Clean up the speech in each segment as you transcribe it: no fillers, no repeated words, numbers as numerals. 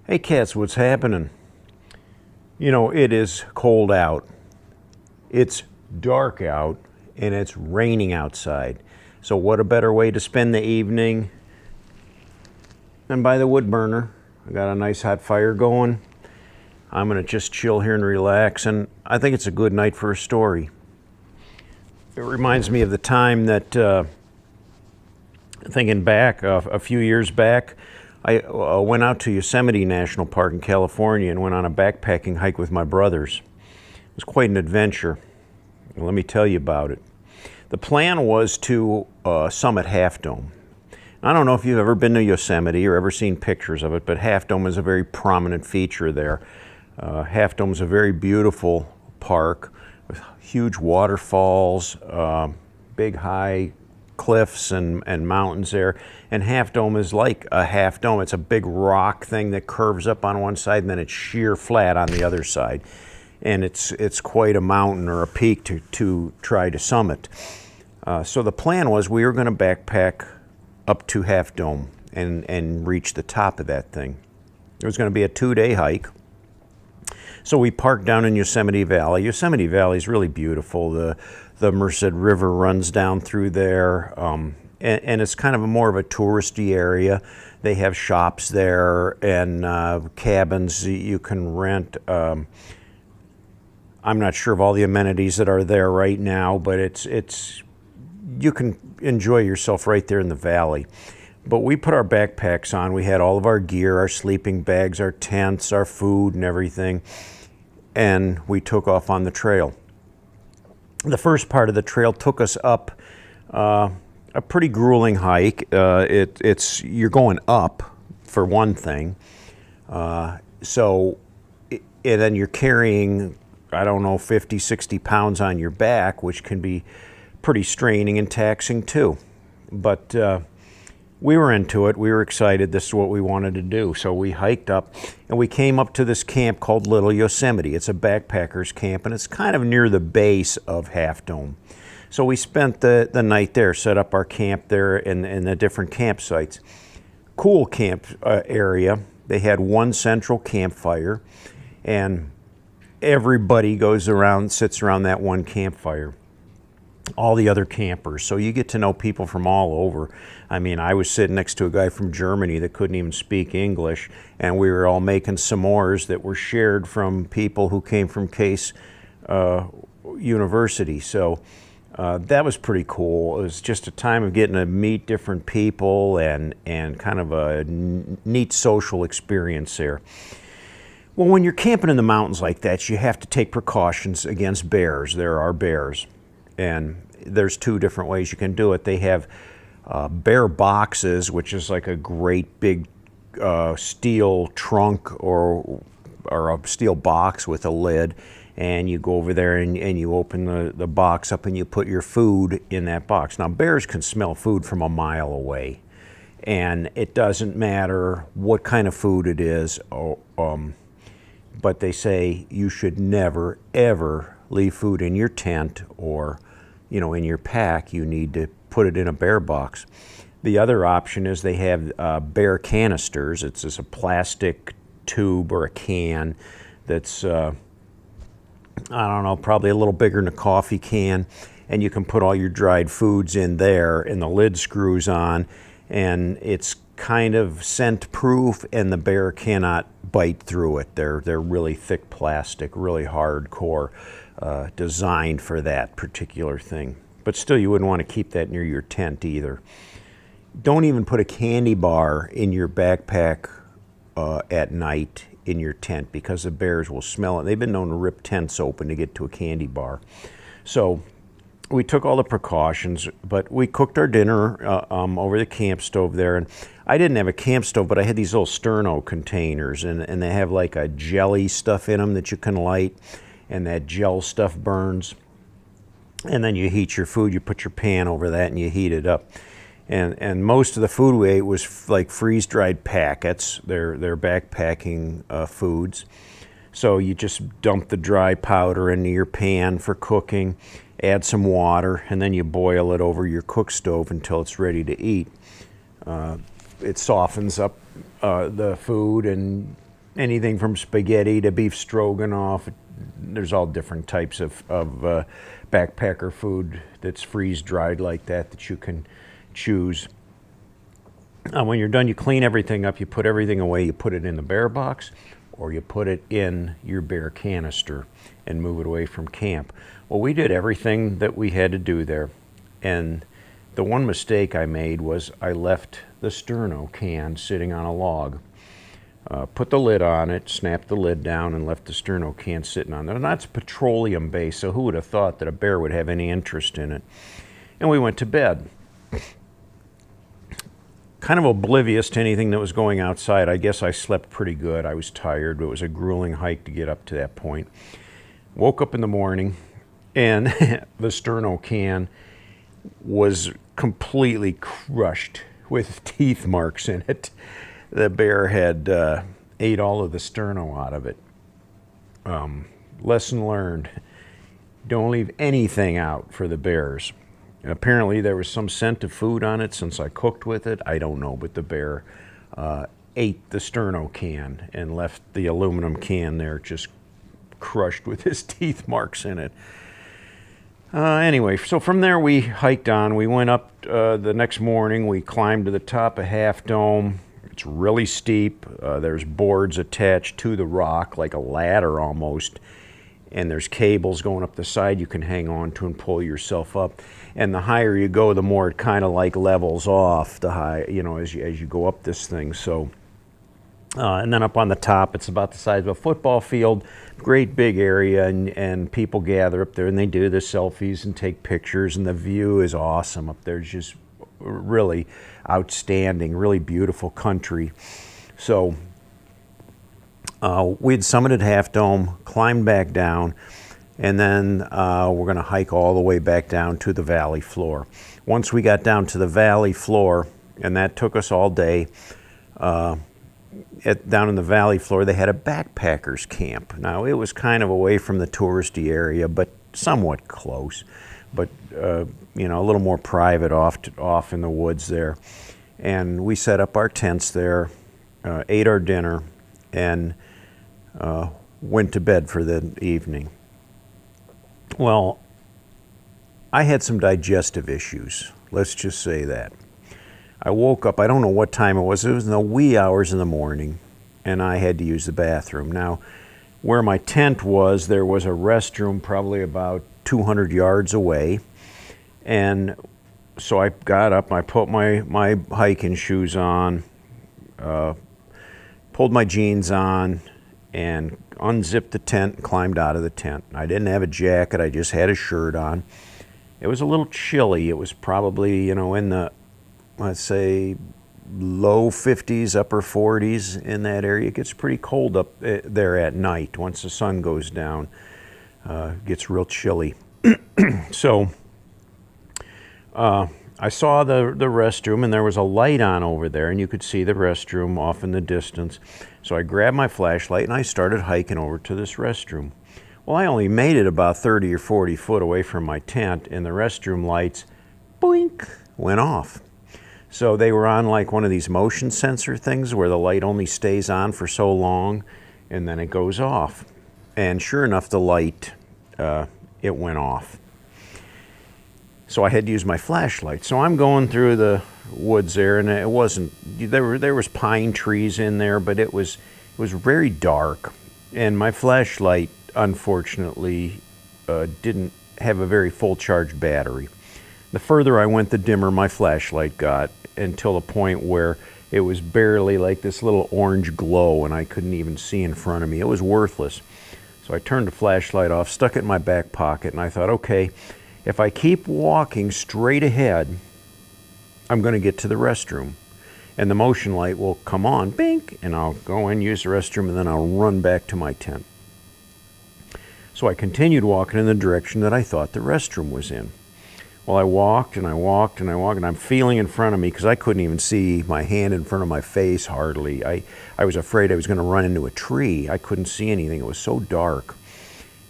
Hey cats, what's happening? You know, it is cold out. It's dark out and it's raining outside. So what a better way to spend the evening than by the wood burner. I got a nice hot fire going. I'm gonna just chill here and relax, and I think it's a good night for a story. It reminds me of the time that, thinking back, a few years back, I went out to Yosemite National Park in California and went on a backpacking hike with my brothers. It was quite an adventure. Let me tell you about it. The plan was to summit Half Dome. I don't know if you've ever been to Yosemite or ever seen pictures of it, but Half Dome is a very prominent feature there. Half Dome is a very beautiful park with huge waterfalls, big high cliffs and mountains there. And Half Dome is like a half dome. It's a big rock thing that curves up on one side and then it's sheer flat on the other side. And it's quite a mountain or a peak to try to summit. So the plan was we were going to backpack up to Half Dome and reach the top of that thing. It was going to be a 2-day hike. So we parked down in Yosemite Valley. Yosemite Valley is really beautiful. The Merced River runs down through there, and it's kind of more of a touristy area. They have shops there and cabins you can rent. I'm not sure of all the amenities that are there right now, but it's you can enjoy yourself right there in the valley. But we put our backpacks on. We had all of our gear, our sleeping bags, our tents, our food and everything, and we took off on the trail. The first part of the trail took us up a pretty grueling hike. You're going up for one thing, and then you're carrying, I don't know, 50, 60 pounds on your back, which can be pretty straining and taxing too. But we were into it. We were excited. This is what we wanted to do. So we hiked up and we came up to this camp called Little Yosemite. It's a backpackers camp and it's kind of near the base of Half Dome. So we spent the night there, set up our camp there in the different campsites. Cool camp area. They had one central campfire and everybody goes around, sits around that one campfire. All the other campers. So you get to know people from all over. I mean, I was sitting next to a guy from Germany that couldn't even speak English, and we were all making s'mores that were shared from people who came from Case University. So that was pretty cool. It was just a time of getting to meet different people and kind of a neat social experience there. Well, when you're camping in the mountains like that, you have to take precautions against bears. There are bears. And there's 2 different ways you can do it. They have bear boxes, which is like a great big steel trunk or a steel box with a lid. And you go over there and you open the box up and you put your food in that box. Now, bears can smell food from a mile away. And it doesn't matter what kind of food it is. But they say you should never, ever leave food in your tent or in your pack. You need to put it in a bear box. The other option is they have bear canisters. It's just a plastic tube or a can that's, I don't know, probably a little bigger than a coffee can. And you can put all your dried foods in there and the lid screws on. And it's kind of scent proof and the bear cannot bite through it. They're really thick plastic, really hardcore. Designed for that particular thing. But still, you wouldn't want to keep that near your tent either. Don't even put a candy bar in your backpack at night in your tent because the bears will smell it. They've been known to rip tents open to get to a candy bar. So we took all the precautions, but we cooked our dinner over the camp stove there. And I didn't have a camp stove, but I had these little sterno containers, and they have like a jelly stuff in them that you can light. And that gel stuff burns. And then you heat your food, you put your pan over that and you heat it up. And most of the food we ate was like freeze-dried packets. They're backpacking foods. So you just dump the dry powder into your pan for cooking, add some water, and then you boil it over your cook stove until it's ready to eat. It softens up the food and anything from spaghetti to beef stroganoff. There's all different types of backpacker food that's freeze-dried like that you can choose. When you're done, you clean everything up, you put everything away, you put it in the bear box, or you put it in your bear canister and move it away from camp. Well, we did everything that we had to do there, and the one mistake I made was I left the sterno can sitting on a log. Put the lid on it, snapped the lid down, and left the sterno can sitting on there. And that's petroleum based, so who would have thought that a bear would have any interest in it? And we went to bed. Kind of oblivious to anything that was going outside. I guess I slept pretty good. I was tired, but it was a grueling hike to get up to that point. Woke up in the morning, and the sterno can was completely crushed with teeth marks in it. The bear had ate all of the sterno out of it. Lesson learned, don't leave anything out for the bears. Apparently there was some scent of food on it since I cooked with it. I don't know, but the bear ate the sterno can and left the aluminum can there just crushed with his teeth marks in it. Anyway, so from there we hiked on. We went up the next morning. We climbed to the top of Half Dome. It's really steep. There's boards attached to the rock, like a ladder almost. And there's cables going up the side you can hang on to and pull yourself up. And the higher you go, the more it kind of like levels off the high, you know, as you go up this thing. So, and then up on the top, it's about the size of a football field, great big area, and people gather up there and they do the selfies and take pictures, and the view is awesome up there. It's just really outstanding, really beautiful country. So we had summited Half Dome, climbed back down, and then we're going to hike all the way back down to the valley floor. Once we got down to the valley floor, and that took us all day, down in the valley floor they had a backpackers camp. Now it was kind of away from the touristy area, but somewhat close, but you know, a little more private off in the woods there. And we set up our tents there, ate our dinner, and went to bed for the evening. Well, I had some digestive issues, let's just say that. I woke up, I don't know what time it was in the wee hours in the morning, and I had to use the bathroom. Now, where my tent was, there was a restroom probably about 200 yards away, and so I got up, I put my hiking shoes on, pulled my jeans on, and unzipped the tent and climbed out of the tent. I didn't have a jacket, I just had a shirt on. It was a little chilly. It was probably, you know, in the, let's say, low 50s, upper 40s in that area. It gets pretty cold up there at night. Once the sun goes down, it gets real chilly. So I saw the restroom, and there was a light on over there, and you could see the restroom off in the distance. So I grabbed my flashlight and I started hiking over to this restroom. Well, I only made it about 30 or 40 foot away from my tent, and the restroom lights, boink, went off. So they were on like one of these motion sensor things where the light only stays on for so long and then it goes off. And sure enough, the light, it went off. So I had to use my flashlight. So I'm going through the woods there, and it wasn't, there was pine trees in there, but it was very dark. And my flashlight, unfortunately, didn't have a very full charged battery. The further I went, the dimmer my flashlight got, until the point where it was barely like this little orange glow and I couldn't even see in front of me. It was worthless. So I turned the flashlight off, stuck it in my back pocket, and I thought, okay, if I keep walking straight ahead, I'm going to get to the restroom. And the motion light will come on, bink, and I'll go in, use the restroom, and then I'll run back to my tent. So I continued walking in the direction that I thought the restroom was in. Well, I walked and I walked and I walked, and I'm feeling in front of me because I couldn't even see my hand in front of my face hardly. I was afraid I was going to run into a tree. I couldn't see anything. It was so dark.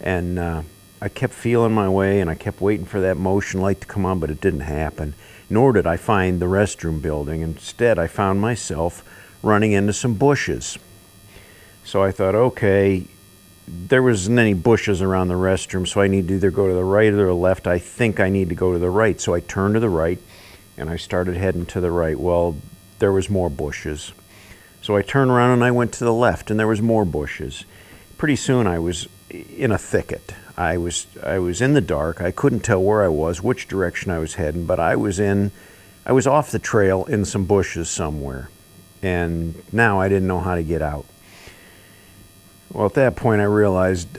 And I kept feeling my way, and I kept waiting for that motion light to come on, but it didn't happen. Nor did I find the restroom building. Instead, I found myself running into some bushes. So I thought, okay, there wasn't any bushes around the restroom, so I need to either go to the right or the left. I think I need to go to the right. So I turned to the right, and I started heading to the right. Well, there was more bushes. So I turned around and I went to the left, and there was more bushes. Pretty soon I was in a thicket. I was in the dark. I couldn't tell where I was, which direction I was heading, but I was off the trail in some bushes somewhere. And now I didn't know how to get out. Well, at that point I realized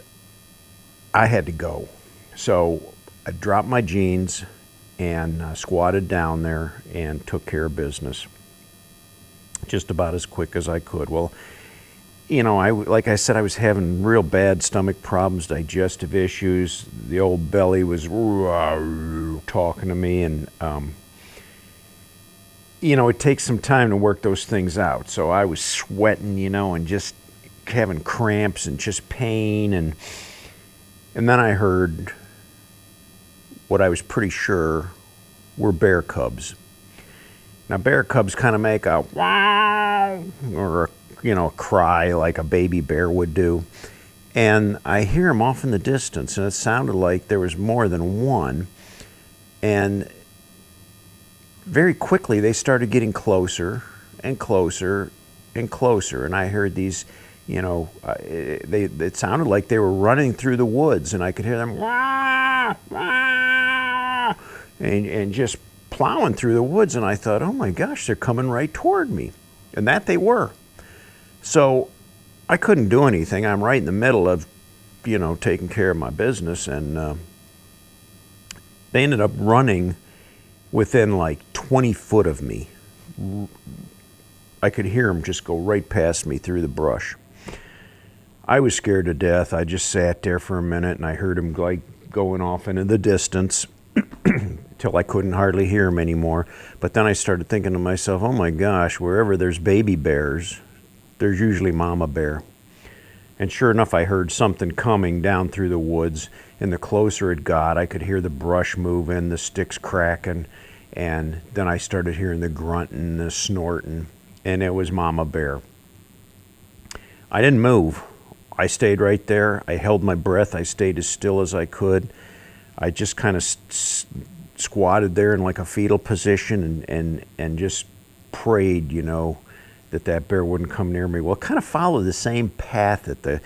I had to go. So I dropped my jeans and squatted down there and took care of business just about as quick as I could. Well, you know, like I said, I was having real bad stomach problems, digestive issues. The old belly was talking to me, and you know, it takes some time to work those things out. So I was sweating, you know, and just having cramps and just pain, and then I heard what I was pretty sure were bear cubs. Now, bear cubs kind of make a wow or a, you know, a cry like a baby bear would do. And I hear them off in the distance, and it sounded like there was more than one. And very quickly, they started getting closer and closer and closer. And I heard these, you know, it sounded like they were running through the woods, and I could hear them wah, wah, and just plowing through the woods. And I thought, oh my gosh, they're coming right toward me. And that they were. So I couldn't do anything. I'm right in the middle of, you know, taking care of my business. And they ended up running within like 20 foot of me. I could hear them just go right past me through the brush. I was scared to death. I just sat there for a minute, and I heard them like going off into the distance till I couldn't hardly hear them anymore. But then I started thinking to myself, oh my gosh, wherever there's baby bears, there's usually mama bear. And sure enough, I heard something coming down through the woods, and the closer it got, I could hear the brush moving, the sticks cracking, and then I started hearing the grunting, the snorting, and it was mama bear. I didn't move. I stayed right there. I held my breath. I stayed as still as I could. I just kind of squatted there in like a fetal position and just prayed, you know, that bear wouldn't come near me. Well, it kind of followed the same path that the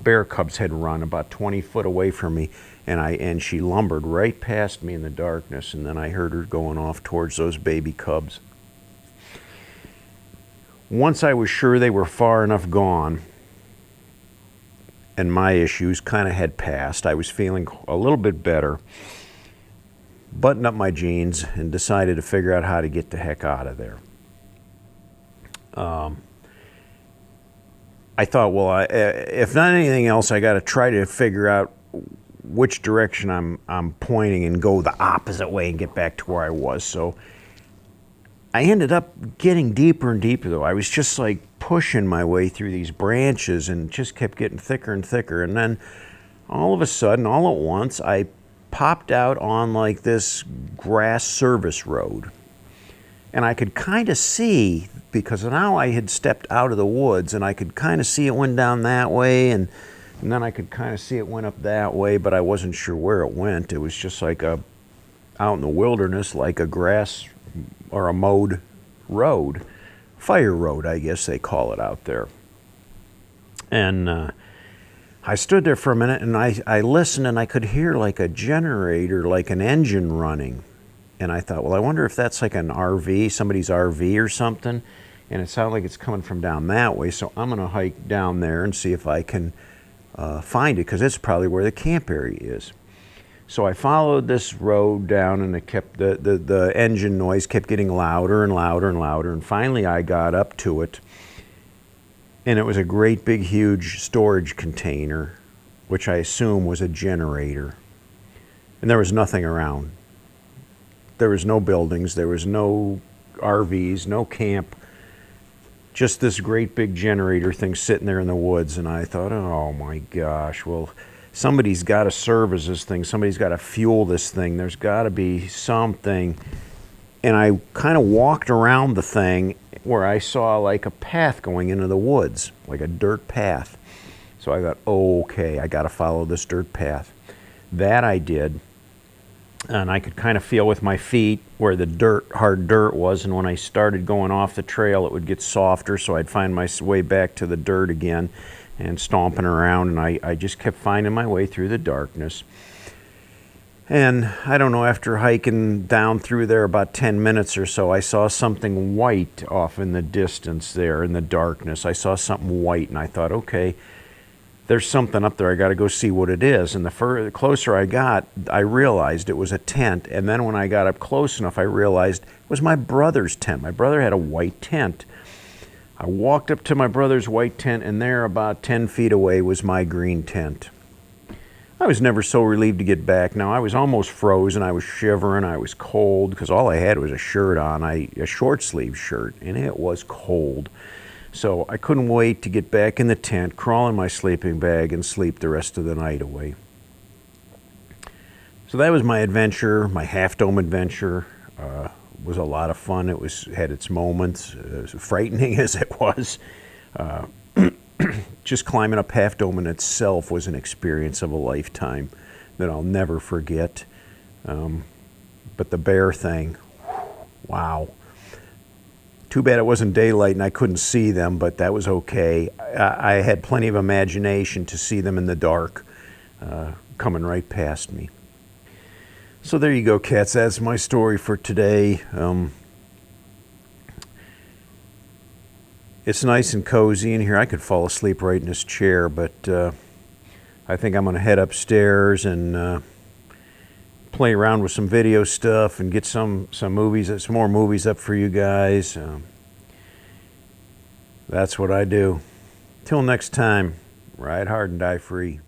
bear cubs had run, about 20 foot away from me, and she lumbered right past me in the darkness, and then I heard her going off towards those baby cubs. Once I was sure they were far enough gone and my issues kind of had passed, I was feeling a little bit better, buttoned up my jeans, and decided to figure out how to get the heck out of there. I thought, well, if not anything else, I got to try to figure out which direction I'm pointing and go the opposite way and get back to where I was. So I ended up getting deeper and deeper, though. I was just like pushing my way through these branches and just kept getting thicker and thicker. And then all of a sudden, all at once, I popped out on like this grass service road. And I could kind of see, because now I had stepped out of the woods, and I could kind of see it went down that way, and then I could kind of see it went up that way, but I wasn't sure where it went. It was just like out in the wilderness, like a grass or a mowed road, fire road, I guess they call it out there. And I stood there for a minute, and I listened, and I could hear like a generator, like an engine running. And I thought, well, I wonder if that's like an RV, somebody's RV or something. And it sounded like it's coming from down that way. So I'm going to hike down there and see if I can find it, because it's probably where the camp area is. So I followed this road down, and it kept the engine noise kept getting louder and louder and louder. And finally I got up to it. And it was a great big huge storage container, which I assume was a generator. And there was nothing around. There was no buildings, there was no RVs, no camp, just this great big generator thing sitting there in the woods. And I thought, oh my gosh, well, somebody's got to service this thing, somebody's got to fuel this thing, there's got to be something and I kind of walked around the thing where I saw like a path going into the woods, like a dirt path. So I thought, oh, okay, I got to follow this dirt path. That I did, and I could kind of feel with my feet where the dirt, hard dirt was, and when I started going off the trail, it would get softer, so I'd find my way back to the dirt again and stomping around, and I just kept finding my way through the darkness. And I don't know, after hiking down through there about 10 minutes or so, I saw something white off in the distance there in the darkness. I saw something white, and I thought, okay, there's something up there. I got to go see what it is. And the closer I got, I realized it was a tent. And then when I got up close enough, I realized it was my brother's tent. My brother had a white tent. I walked up to my brother's white tent, and there about 10 feet away was my green tent. I was never so relieved to get back. Now, I was almost frozen. I was shivering. I was cold because all I had was a shirt on, a short sleeve shirt, and it was cold. So I couldn't wait to get back in the tent, crawl in my sleeping bag, and sleep the rest of the night away. So that was my adventure, my Half Dome adventure. It was a lot of fun. It had its moments, as frightening as it was. Just climbing up Half Dome in itself was an experience of a lifetime that I'll never forget. But the bear thing, wow. Too bad it wasn't daylight and I couldn't see them, but that was okay. I had plenty of imagination to see them in the dark, coming right past me. So there you go, cats. That's my story for today. It's nice and cozy in here. I could fall asleep right in this chair, but I think I'm going to head upstairs and play around with some video stuff and get some movies, some more movies up for you guys. That's what I do. Till next time, ride hard and die free.